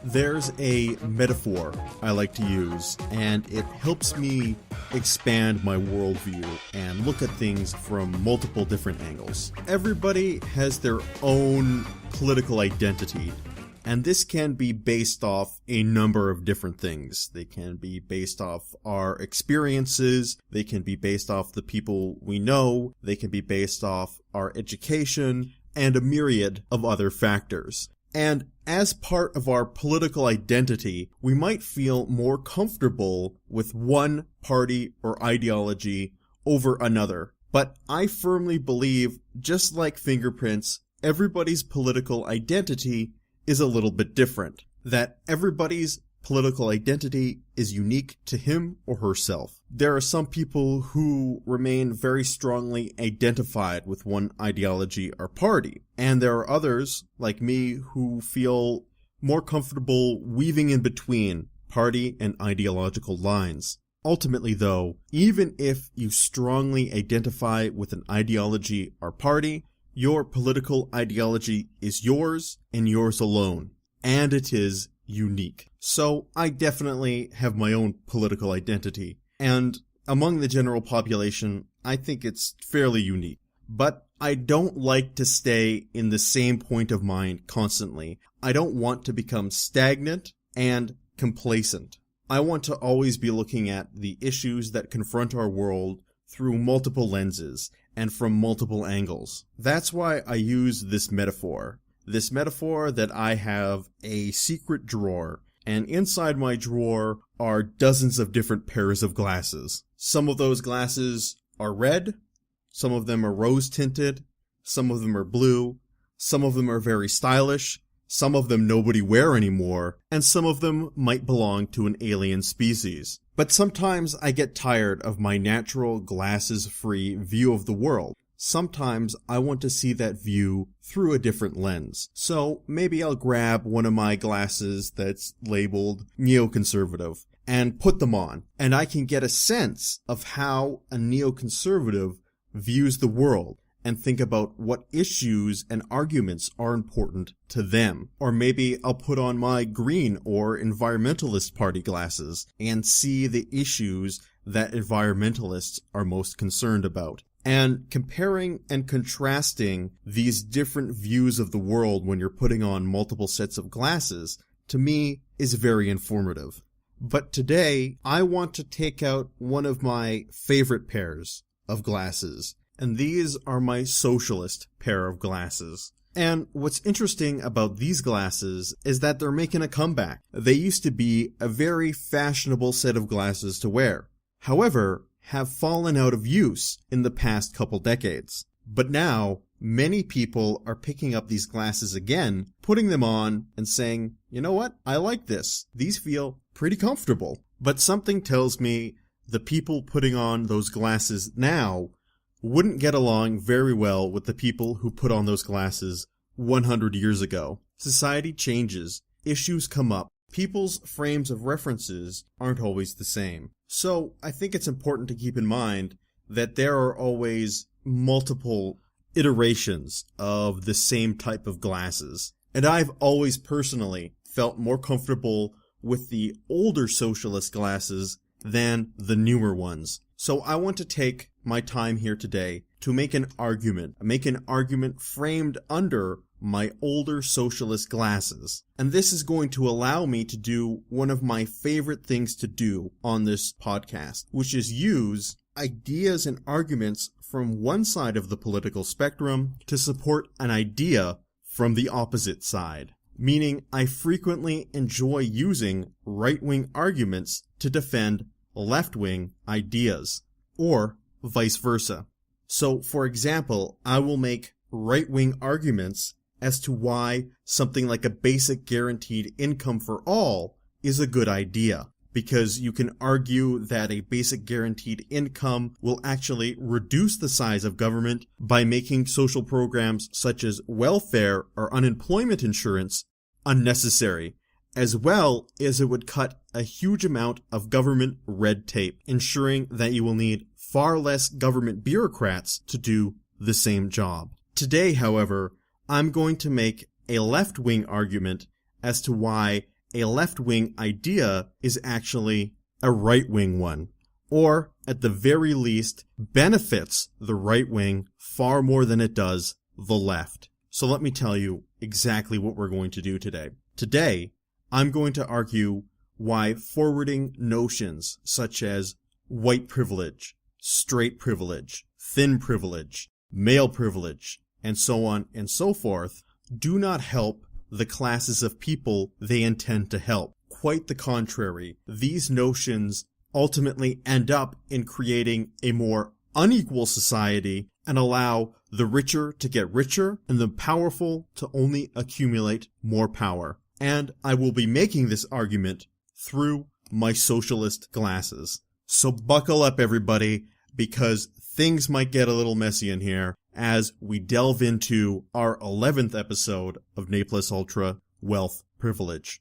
There's a metaphor I like to use, and it helps me expand my worldview and look at things from multiple different angles. Everybody has their own political identity, and this can be based off a number of different things. They can be based off our experiences, they can be based off the people we know, they can be based off our education, and a myriad of other factors. And as part of our political identity, we might feel more comfortable with one party or ideology over another. But I firmly believe, just like fingerprints, everybody's political identity is a little bit different. That everybody's political identity is unique to him or herself. There are some people who remain very strongly identified with one ideology or party, and there are others, like me, who feel more comfortable weaving in between party and ideological lines. Ultimately, though, even if you strongly identify with an ideology or party, your political ideology is yours and yours alone, and it is unique. So I definitely have my own political identity, and among the general population, I think it's fairly unique. But I don't like to stay in the same point of mind constantly. I don't want to become stagnant and complacent. I want to always be looking at the issues that confront our world through multiple lenses and from multiple angles. That's why I use this metaphor. This metaphor that I have a secret drawer, and inside my drawer are dozens of different pairs of glasses. Some of those glasses are red, some of them are rose-tinted, some of them are blue, some of them are very stylish, some of them nobody wear anymore, and some of them might belong to an alien species. But sometimes I get tired of my natural glasses-free view of the world. Sometimes I want to see that view through a different lens. So maybe I'll grab one of my glasses that's labeled neoconservative and put them on, and I can get a sense of how a neoconservative views the world and think about what issues and arguments are important to them. Or maybe I'll put on my green or environmentalist party glasses and see the issues that environmentalists are most concerned about. And comparing and contrasting these different views of the world when you're putting on multiple sets of glasses, to me, is very informative. But today, I want to take out one of my favorite pairs of glasses, and these are my socialist pair of glasses. And what's interesting about these glasses is that they're making a comeback. They used to be a very fashionable set of glasses to wear. However, have fallen out of use in the past couple decades. But now, many people are picking up these glasses again, putting them on, and saying, you know what, I like this. These feel pretty comfortable. But something tells me the people putting on those glasses now wouldn't get along very well with the people who put on those glasses 100 years ago. Society changes, issues come up, people's frames of references aren't always the same. So I think it's important to keep in mind that there are always multiple iterations of the same type of glasses. And I've always personally felt more comfortable with the older socialist glasses than the newer ones. So I want to take my time here today to make an argument framed under my older socialist glasses. And this is going to allow me to do one of my favorite things to do on this podcast, which is use ideas and arguments from one side of the political spectrum to support an idea from the opposite side. Meaning, I frequently enjoy using right-wing arguments to defend left-wing ideas, or vice versa. So, for example, I will make right-wing arguments as to why something like a basic guaranteed income for all is a good idea. Because you can argue that a basic guaranteed income will actually reduce the size of government by making social programs such as welfare or unemployment insurance unnecessary, as well as it would cut a huge amount of government red tape, ensuring that you will need far less government bureaucrats to do the same job. Today, however, I'm going to make a left-wing argument as to why a left-wing idea is actually a right-wing one, or at the very least benefits the right wing far more than it does the left. So let me tell you exactly what we're going to do today. Today, I'm going to argue why forwarding notions such as white privilege, straight privilege, thin privilege, male privilege, and so on and so forth do not help the classes of people they intend to help. Quite the contrary, these notions ultimately end up in creating a more unequal society and allow the richer to get richer and the powerful to only accumulate more power. And I will be making this argument through my socialist glasses. So buckle up, everybody, because things might get a little messy in here as we delve into our 11th episode of Ne Plus Ultra, Wealth Privilege.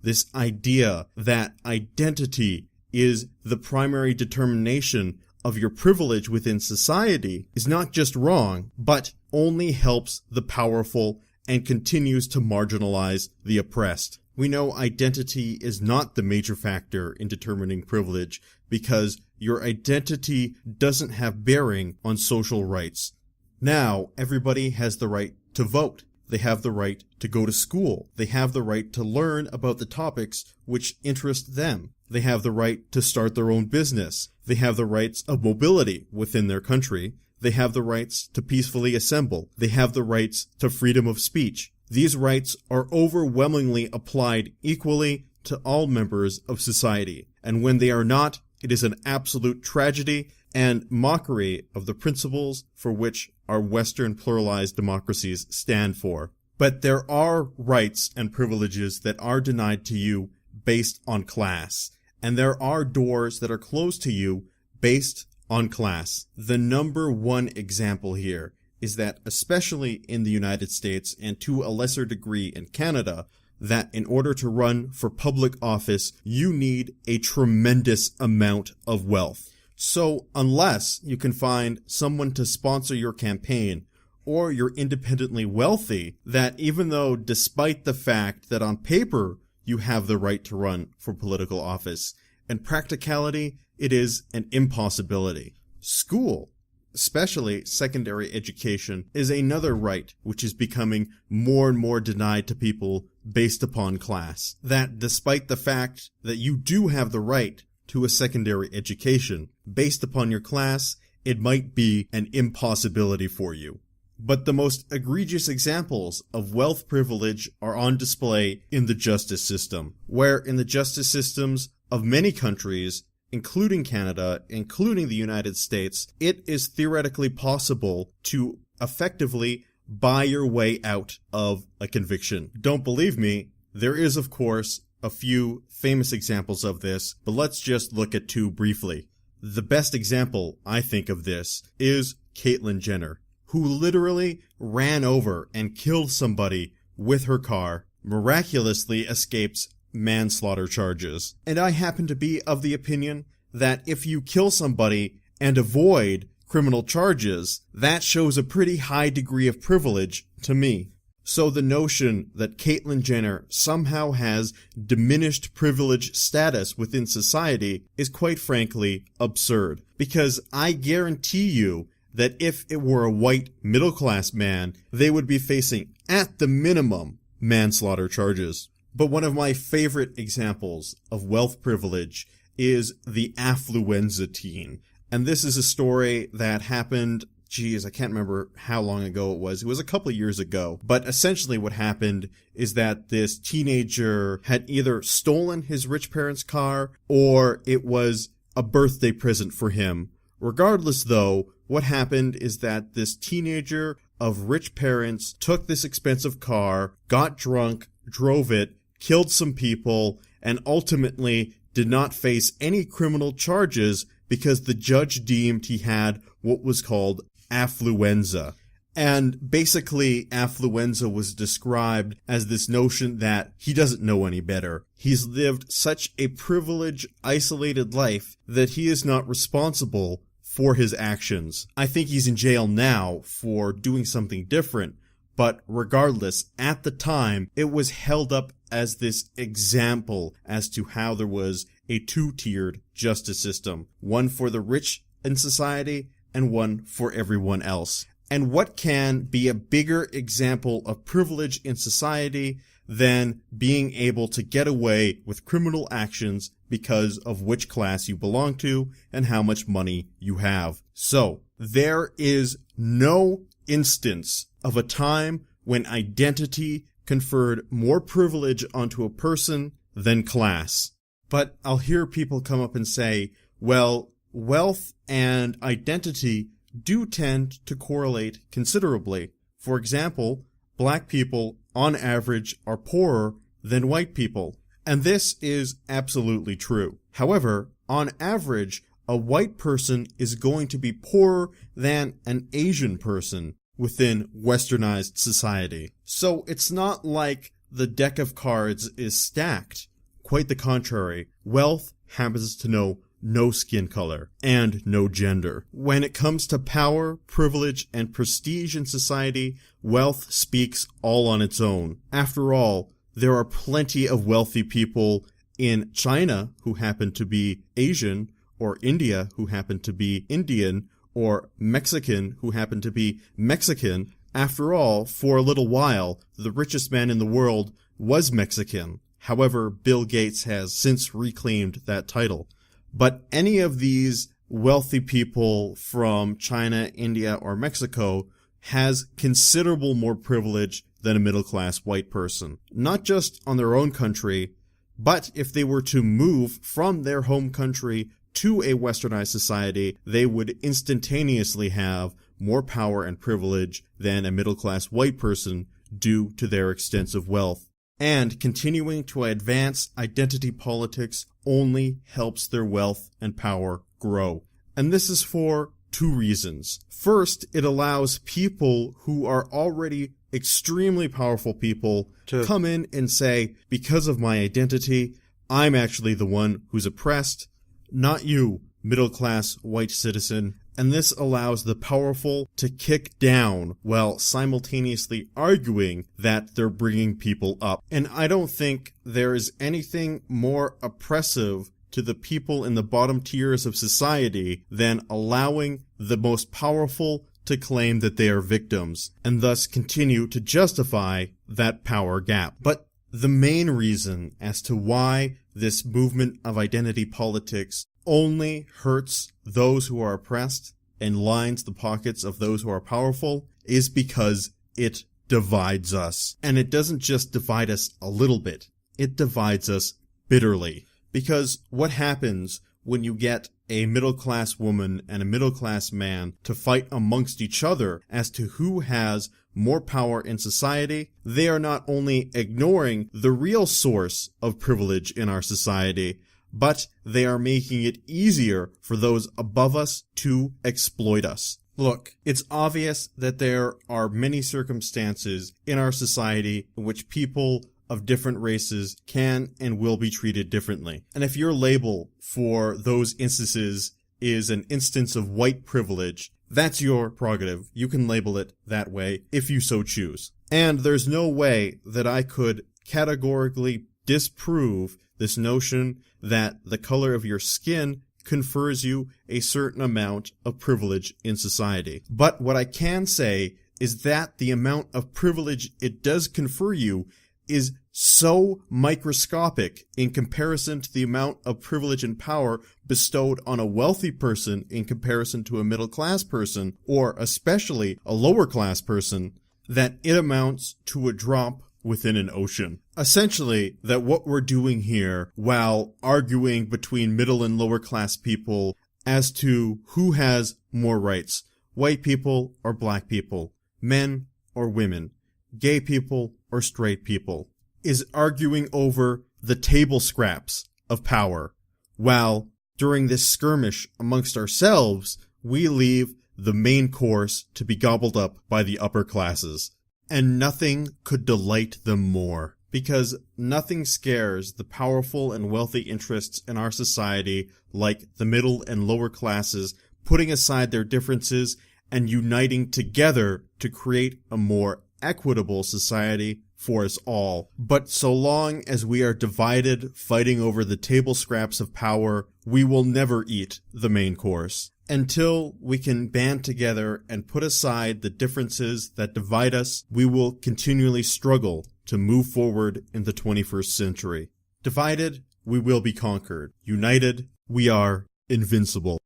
This idea that identity is the primary determination of your privilege within society is not just wrong, but only helps the powerful and continues to marginalize the oppressed. We know identity is not the major factor in determining privilege because your identity doesn't have bearing on social rights. Now, everybody has the right to vote. They have the right to go to school. They have the right to learn about the topics which interest them. They have the right to start their own business. They have the rights of mobility within their country. They have the rights to peacefully assemble. They have the rights to freedom of speech. These rights are overwhelmingly applied equally to all members of society. And when they are not, it is an absolute tragedy and mockery of the principles for which our Western pluralized democracies stand for. But there are rights and privileges that are denied to you based on class. And there are doors that are closed to you based on class. The number one example here is that, especially in the United States and to a lesser degree in Canada, that in order to run for public office, you need a tremendous amount of wealth. So unless you can find someone to sponsor your campaign, or you're independently wealthy, that even though despite the fact that on paper you have the right to run for political office, in practicality, it is an impossibility. School, especially secondary education, is another right which is becoming more and more denied to people based upon class. That despite the fact that you do have the right to a secondary education, based upon your class, it might be an impossibility for you. But the most egregious examples of wealth privilege are on display in the justice system, where in the justice systems of many countries, including Canada, including the United States, it is theoretically possible to effectively buy your way out of a conviction. Don't believe me? There is, of course, a few famous examples of this, but let's just look at two briefly. The best example, I think, of this is Caitlyn Jenner, who literally ran over and killed somebody with her car, miraculously escapes manslaughter charges. And I happen to be of the opinion that if you kill somebody and avoid criminal charges, that shows a pretty high degree of privilege to me. So the notion that Caitlyn Jenner somehow has diminished privilege status within society is quite frankly absurd. Because I guarantee you that if it were a white middle-class man, they would be facing, at the minimum, manslaughter charges. But one of my favorite examples of wealth privilege is the affluenza teen. And this is a story that happened, I can't remember how long ago it was. It was a couple of years ago. But essentially what happened is that this teenager had either stolen his rich parents' car or it was a birthday present for him. Regardless, though, what happened is that this teenager of rich parents took this expensive car, got drunk, drove it, killed some people, and ultimately did not face any criminal charges because the judge deemed he had what was called affluenza. And basically, affluenza was described as this notion that he doesn't know any better. He's lived such a privileged, isolated life that he is not responsible for his actions. I think he's in jail now for doing something different, but regardless, at the time, it was held up as this example as to how there was a two-tiered justice system, one for the rich in society and one for everyone else. And what can be a bigger example of privilege in society than being able to get away with criminal actions because of which class you belong to and how much money you have? So, there is no instance of a time when identity conferred more privilege onto a person than class. But I'll hear people come up and say, well, wealth and identity do tend to correlate considerably. For example, black people, on average, are poorer than white people. And this is absolutely true. However, on average, a white person is going to be poorer than an Asian person within westernized society. So it's not like the deck of cards is stacked. Quite the contrary. Wealth happens to know no skin color and no gender. When it comes to power, privilege, and prestige in society, wealth speaks all on its own. After all, there are plenty of wealthy people in China who happen to be Asian, or India who happen to be Indian, or Mexican who happen to be Mexican. After all, for a little while, the richest man in the world was Mexican. However, Bill Gates has since reclaimed that title. But any of these wealthy people from China, India, or Mexico has considerable more privilege than a middle-class white person. Not just on their own country, but if they were to move from their home country to a westernized society, they would instantaneously have more power and privilege than a middle-class white person due to their extensive wealth. And continuing to advance identity politics only helps their wealth and power grow. And this is for two reasons. First, it allows people who are already extremely powerful people to come in and say, because of my identity, I'm actually the one who's oppressed, not you, middle-class white citizen. And this allows the powerful to kick down while simultaneously arguing that they're bringing people up. And I don't think there is anything more oppressive to the people in the bottom tiers of society than allowing the most powerful to claim that they are victims and thus continue to justify that power gap. But the main reason as to why this movement of identity politics only hurts those who are oppressed and lines the pockets of those who are powerful is because it divides us. And it doesn't just divide us a little bit, it divides us bitterly. Because what happens when you get a middle-class woman and a middle-class man to fight amongst each other as to who has more power in society? They are not only ignoring the real source of privilege in our society, but they are making it easier for those above us to exploit us. Look, it's obvious that there are many circumstances in our society in which people of different races can and will be treated differently. And if your label for those instances is an instance of white privilege, that's your prerogative. You can label it that way if you so choose. And there's no way that I could categorically disprove this notion that the color of your skin confers you a certain amount of privilege in society. But what I can say is that the amount of privilege it does confer you is so microscopic in comparison to the amount of privilege and power bestowed on a wealthy person in comparison to a middle-class person, or especially a lower-class person, that it amounts to a drop within an ocean. Essentially, that what we're doing here, while arguing between middle and lower-class people as to who has more rights, white people or black people, men or women, gay people or straight people, is arguing over the table scraps of power, while during this skirmish amongst ourselves, we leave the main course to be gobbled up by the upper classes. And nothing could delight them more, because nothing scares the powerful and wealthy interests in our society like the middle and lower classes putting aside their differences and uniting together to create a more equitable society for us all. But so long as we are divided, fighting over the table scraps of power, we will never eat the main course. Until we can band together and put aside the differences that divide us, we will continually struggle to move forward in the 21st century. Divided, we will be conquered. United, we are invincible.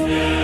Yeah.